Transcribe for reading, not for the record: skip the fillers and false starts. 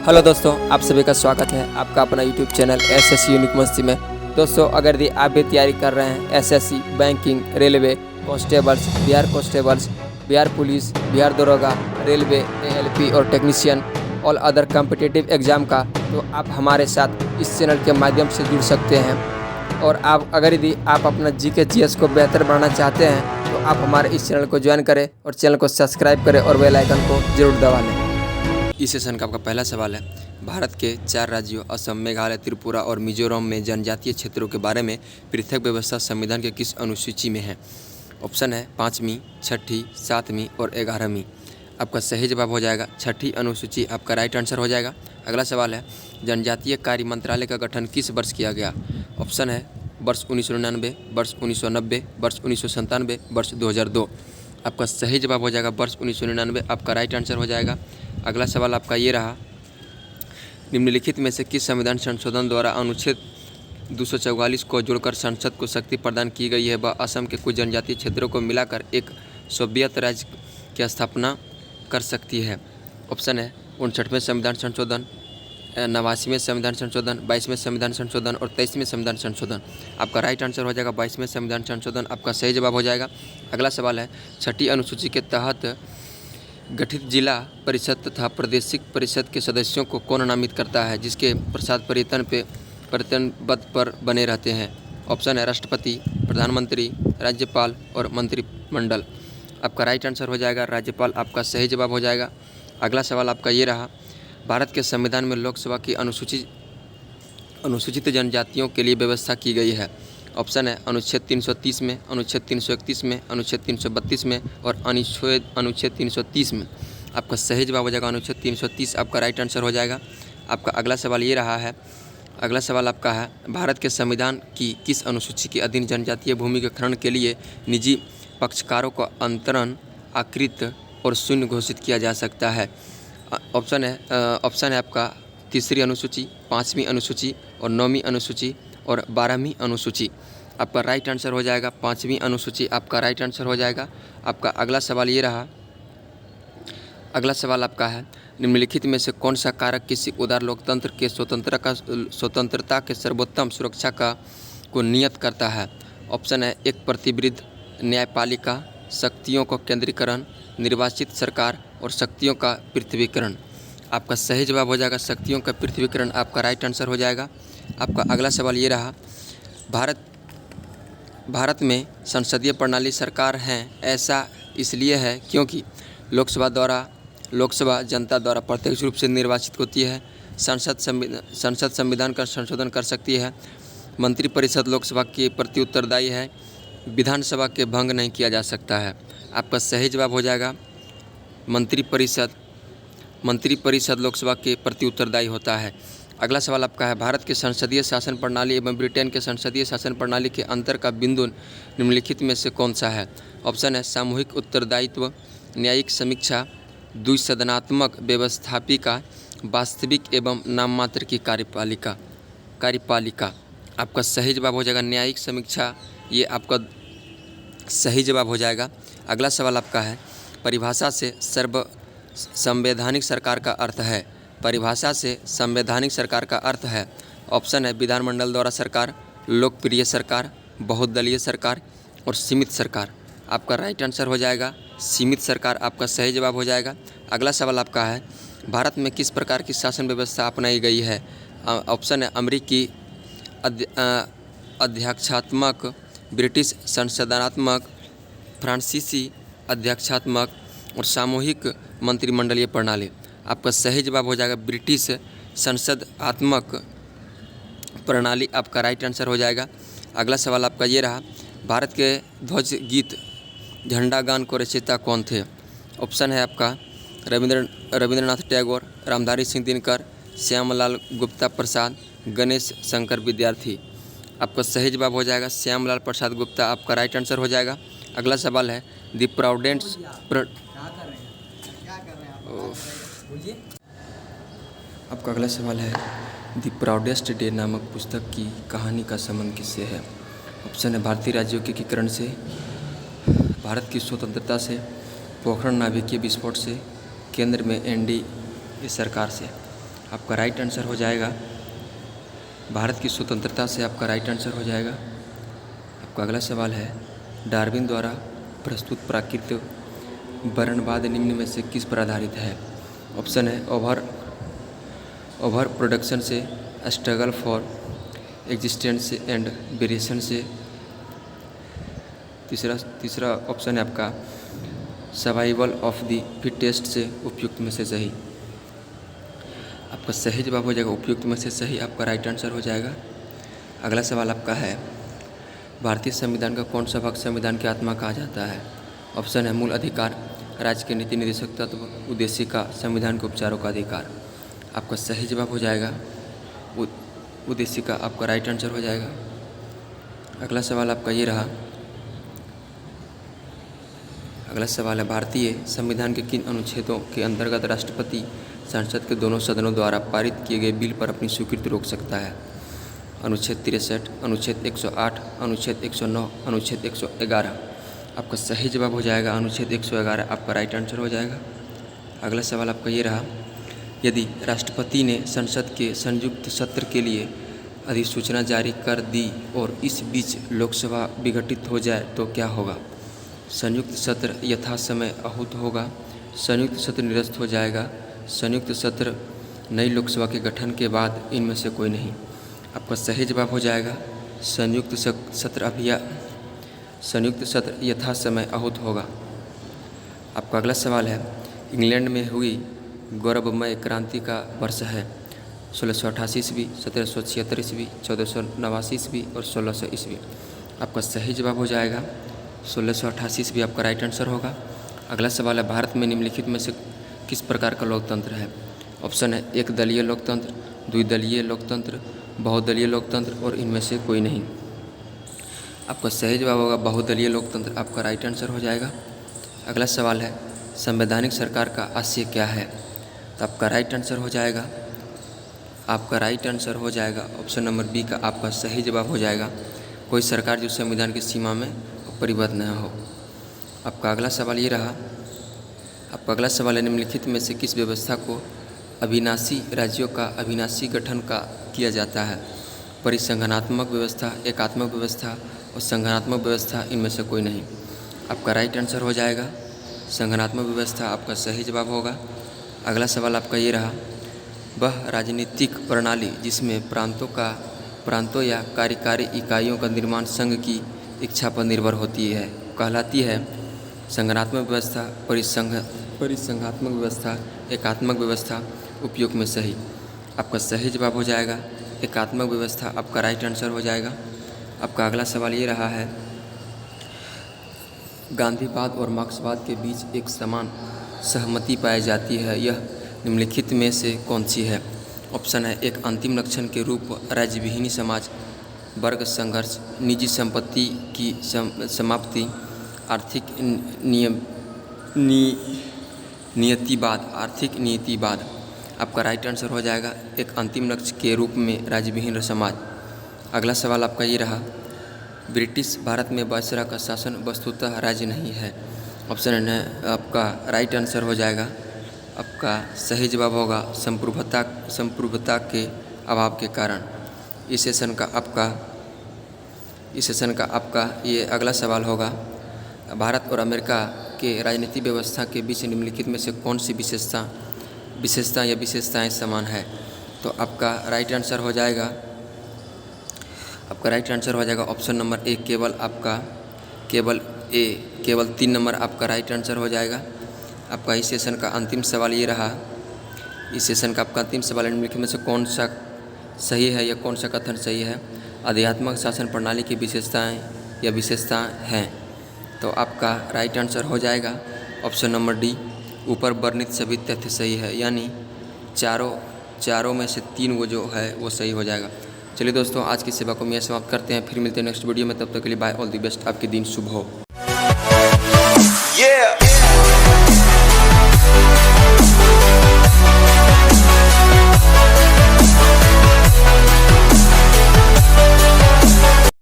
Hello दोस्तों, आप सभी का स्वागत है आपका अपना यूट्यूब चैनल एसएससी यूनिक मस्ती में। दोस्तों, अगर यदि आप भी तैयारी कर रहे हैं SSC, banking, railway, constables, Bihar police, Bihar दरोगा, रेलवे, एएलपी और technician all other competitive exam का, तो आप हमारे साथ इस चैनल के माध्यम से जुड़ सकते हैं। और आप अगर यदि आप अपना जीके जीएस को बेहतर बनाना चाहते हैं तो आप हमारे इस चैनल को ज्वाइन करें और चैनल को सब्सक्राइब करें और बेल आइकन को जरूर दबा लें। इस सेशन का आपका पहला सवाल है, भारत के 4 राज्यों असम, मेघालय, त्रिपुरा और मिजोरम में जनजातीय क्षेत्रों के बारे में पृथक व्यवस्था संविधान के किस अनुसूची में है? ऑप्शन है 5वीं, 6ठी, 7वीं और 11वीं। आपका सही जवाब हो जाएगा 6ठी अनुसूची, आपका राइट आंसर हो जाएगा। अगला सवाल है, जनजातीय कार्य मंत्रालय का गठन किस वर्ष किया गया? ऑप्शन है वर्ष 1999, वर्ष 1990, वर्ष 1997, वर्ष 2002। आपका सही जवाब हो जाएगा वर्ष 1999, आपका राइट आंसर हो जाएगा। अगला सवाल आपका ये रहा, निम्नलिखित में से किस संविधान संशोधन द्वारा अनुच्छेद 244 को जोड़कर संसद को शक्ति प्रदान की गई है? वह असम के कुछ जनजातीय क्षेत्रों को मिलाकर एक सोवियत राज्य की स्थापना कर सकती है। ऑप्शन है 59वें संविधान संशोधन, 89वें संविधान संशोधन, 22वें संविधान संशोधन और 23वें संविधान संशोधन। आपका राइट आंसर हो जाएगा 22वें संविधान संशोधन, आपका सही जवाब हो जाएगा। अगला सवाल है, 6ठी अनुसूची के तहत गठित जिला परिषद तथा प्रादेशिक परिषद के सदस्यों को कौन नामित करता है, जिसके प्रसाद परिवर्तन पद पर बने रहते हैं? ऑप्शन है राष्ट्रपति, प्रधानमंत्री, राज्यपाल और मंत्रिमंडल। आपका राइट आंसर हो जाएगा राज्यपाल, आपका सही जवाब हो जाएगा। अगला सवाल आपका ये रहा, भारत के संविधान में लोकसभा की अनुसूचित जनजातियों के लिए व्यवस्था की गई है। ऑप्शन है अनुच्छेद 330 में, अनुच्छेद 331 में, अनुच्छेद 332 में और अनुच्छेद 330 में। आपका सही जवाब हो जाएगा अनुच्छेद 330, आपका राइट आंसर हो जाएगा। आपका अगला सवाल ये रहा है, अगला सवाल आपका है, भारत के संविधान की किस अनुसूची के अधीन जनजातीय भूमि के खनन के लिए निजी पक्षकारों को अंतरण, आकृत और शून्य घोषित किया जा सकता है? ऑप्शन है आपका 3री अनुसूची, 5वीं अनुसूची और 9वीं अनुसूची और 12वीं अनुसूची। आपका राइट आंसर हो जाएगा 5वीं अनुसूची, आपका राइट आंसर हो जाएगा। आपका अगला सवाल ये रहा, अगला सवाल आपका है, निम्नलिखित में से कौन सा कारक किसी उदार लोकतंत्र के स्वतंत्रता के सर्वोत्तम सुरक्षा को नियत करता है? ऑप्शन है एक प्रतिवृद्ध न्यायपालिका, शक्तियों का केंद्रीकरण, निर्वाचित सरकार और शक्तियों का पृथ्वीकरण। आपका सही जवाब हो जाएगा शक्तियों का पृथ्वीकरण, आपका राइट आंसर हो जाएगा। आपका अगला सवाल ये रहा, भारत में संसदीय प्रणाली सरकार है, ऐसा इसलिए है क्योंकि लोकसभा जनता द्वारा प्रत्यक्ष रूप से निर्वाचित होती है, संसद संविधान का संशोधन कर सकती है, मंत्रिपरिषद लोकसभा के प्रति उत्तरदायी है, विधानसभा के भंग नहीं किया जा सकता है। आपका सही जवाब हो जाएगा मंत्रिपरिषद लोकसभा के प्रति उत्तरदायी होता है। अगला सवाल आपका है, भारत के संसदीय शासन प्रणाली एवं ब्रिटेन के संसदीय शासन प्रणाली के अंतर का बिंदु निम्नलिखित में से कौन सा है? ऑप्शन है सामूहिक उत्तरदायित्व, न्यायिक समीक्षा, द्विसदनात्मक व्यवस्थापिका, वास्तविक एवं नाममात्र की कार्यपालिका। आपका सही जवाब हो जाएगा न्यायिक समीक्षा, ये आपका सही जवाब हो जाएगा। अगला सवाल आपका है, परिभाषा से संवैधानिक सरकार का अर्थ है? परिभाषा से संवैधानिक सरकार का अर्थ है, ऑप्शन है विधानमंडल द्वारा सरकार, लोकप्रिय सरकार, बहुदलीय सरकार और सीमित सरकार। आपका राइट आंसर हो जाएगा सीमित सरकार, आपका सही जवाब हो जाएगा। अगला सवाल आपका है, भारत में किस प्रकार की शासन व्यवस्था अपनाई गई है? ऑप्शन है अमेरिकी अध्यक्षात्मक, ब्रिटिश संसदनात्मक, फ्रांसीसी अध्यक्षात्मक और सामूहिक मंत्रिमंडलीय प्रणाली। आपका सही जवाब हो जाएगा ब्रिटिश संसदात्मक प्रणाली, आपका राइट आंसर हो जाएगा। अगला सवाल आपका ये रहा, भारत के ध्वज गीत झंडा गान को रचयिता कौन थे? ऑप्शन है आपका रविंद्रनाथ टैगोर, रामधारी सिंह दिनकर, श्यामलाल गुप्ता प्रसाद, गणेश शंकर विद्यार्थी। आपका सही जवाब हो जाएगा श्यामलाल प्रसाद गुप्ता, आपका राइट आंसर हो जाएगा। अगला सवाल है, द प्रोविडेंस आपका अगला सवाल है, द प्राउडेस्ट डे नामक पुस्तक की कहानी का संबंध किससे है? ऑप्शन है भारतीय राज्यों के एकीकरण से, भारत की स्वतंत्रता से, पोखरण नाभिकीय विस्फोट से, केंद्र में एनडीए सरकार से। आपका राइट आंसर हो जाएगा भारत की स्वतंत्रता से आपका राइट आंसर हो जाएगा। आपका अगला सवाल है डार्विन द्वारा प्रस्तुत प्राकृतिक वर्णवाद निम्न में से किस पर आधारित है। ऑप्शन है ओवर प्रोडक्शन से, struggle for existence and variation से, तीसरा ऑप्शन है आपका सर्वाइवल ऑफ द फिटेस्ट से, उपयुक्त में से सही। आपका सही जवाब हो जाएगा उपयुक्त में से सही, आपका राइट आंसर हो जाएगा। अगला सवाल आपका है भारतीय संविधान का कौन सा भाग संविधान की आत्मा कहा जाता है। ऑप्शन है मूल अधिकार, राज्य के नीति निर्देशक तत्व, उद्देशिका, संविधान के उपचारों का अधिकार। आपका सही जवाब हो जाएगा उद्देशिका, आपका राइट आंसर हो जाएगा। अगला सवाल आपका ये रहा, अगला सवाल है भारतीय संविधान के किन अनुच्छेदों के अंतर्गत राष्ट्रपति संसद के दोनों सदनों द्वारा पारित किए गए बिल पर अपनी स्वीकृति रोक सकता है। अनुच्छेद 63, अनुच्छेद 108, अनुच्छेद 109, अनुच्छेद 111। आपका सही जवाब हो जाएगा अनुच्छेद 111, आपका राइट आंसर हो जाएगा। अगला सवाल आपका ये रहा, यदि राष्ट्रपति ने संसद के संयुक्त सत्र के लिए अधिसूचना जारी कर दी और इस बीच लोकसभा विघटित हो जाए तो क्या होगा। संयुक्त सत्र यथा समय आहूत होगा, संयुक्त सत्र निरस्त हो जाएगा, संयुक्त सत्र नई लोकसभा के गठन के बाद, इनमें से कोई नहीं। आपका सही जवाब हो जाएगा संयुक्त सत्र यथा समय आहूत होगा। आपका अगला सवाल है इंग्लैंड में हुई गौरवमय क्रांति का वर्ष है 1688 ईस्वी, 1776 ईस्वी, 1489 ईस्वी और 1600 ईस्वी। आपका सही जवाब हो जाएगा 1688 ईस्वी, आपका राइट आंसर होगा। अगला सवाल है भारत में निम्नलिखित में से किस प्रकार का लोकतंत्र है। ऑप्शन है एक दलीय लोकतंत्र, द्विदलीय लोकतंत्र, बहुदलीय लोकतंत्र और इनमें से कोई नहीं। आपका सही जवाब होगा बहुदलीय लोकतंत्र, आपका राइट आंसर हो जाएगा। अगला सवाल है संवैधानिक सरकार का आशय क्या है। तो आपका राइट आंसर हो जाएगा, आपका राइट आंसर हो जाएगा ऑप्शन नंबर बी का, आपका सही जवाब हो जाएगा कोई सरकार जो संविधान की सीमा में परिबद्ध न हो। आपका अगला सवाल ये रहा, आपका अगला सवाल है निम्नलिखित में से किस व्यवस्था को अविनाशी राज्यों का अविनाशी गठन का किया जाता है। परिसंघनात्मक व्यवस्था, एकात्मक व्यवस्था और संघनात्मक व्यवस्था, इनमें से कोई नहीं। आपका राइट आंसर हो जाएगा संघनात्मक व्यवस्था, आपका सही जवाब होगा। अगला सवाल आपका ये रहा, वह राजनीतिक प्रणाली जिसमें प्रांतों या कार्यकारी इकाइयों का निर्माण संघ की इच्छा पर निर्भर होती है कहलाती है संघनात्मक व्यवस्था, परिसंघात्मक व्यवस्था, एकात्मक व्यवस्था, उपयुक्त में सही। आपका सही जवाब हो जाएगा एकात्मक व्यवस्था, आपका राइट आंसर हो जाएगा। आपका अगला सवाल ये रहा है गांधीवाद और मार्क्सवाद के बीच एक समान सहमति पाई जाती है, यह निम्नलिखित में से कौन सी है। ऑप्शन है एक अंतिम लक्षण के रूप राज्यविहीन समाज, वर्ग संघर्ष, निजी संपत्ति की समाप्ति, आर्थिक नियतिवाद। आपका राइट आंसर हो जाएगा एक अंतिम लक्ष्य के रूप में राज्यविहीन समाज। अगला सवाल आपका ये रहा, ब्रिटिश भारत में वायसराय का शासन वस्तुतः राज्य नहीं है। ऑप्शन है आपका राइट आंसर हो जाएगा, आपका सही जवाब होगा संप्रभुता के अभाव के कारण। इस सेशन का आपका ये अगला सवाल होगा, भारत और अमेरिका के राजनीतिक व्यवस्था के बीच निम्नलिखित में से कौन सी विशेषताएं समान है। तो आपका राइट आंसर हो जाएगा, ऑप्शन नंबर ए केवल 3 नंबर आपका राइट आंसर हो जाएगा। आपका इस सेशन का अंतिम सवाल ये रहा, इस सेशन का आपका अंतिम सवाल निम्नलिखित में से कौन सा सही है या कौन सा कथन सही है। आध्यात्मिक शासन प्रणाली की विशेषताएं हैं। तो आपका राइट आंसर हो जाएगा ऑप्शन नंबर डी, ऊपर वर्णित सभी तथ्य सही है, यानी चारों में से 3 वो जो है वो सही हो जाएगा। चलिए दोस्तों, आज की सेवा को मैं समाप्त करते हैं, फिर मिलते हैं नेक्स्ट वीडियो में। तब तक के लिए बाय, ऑल द बेस्ट, आपके दिन शुभ हो।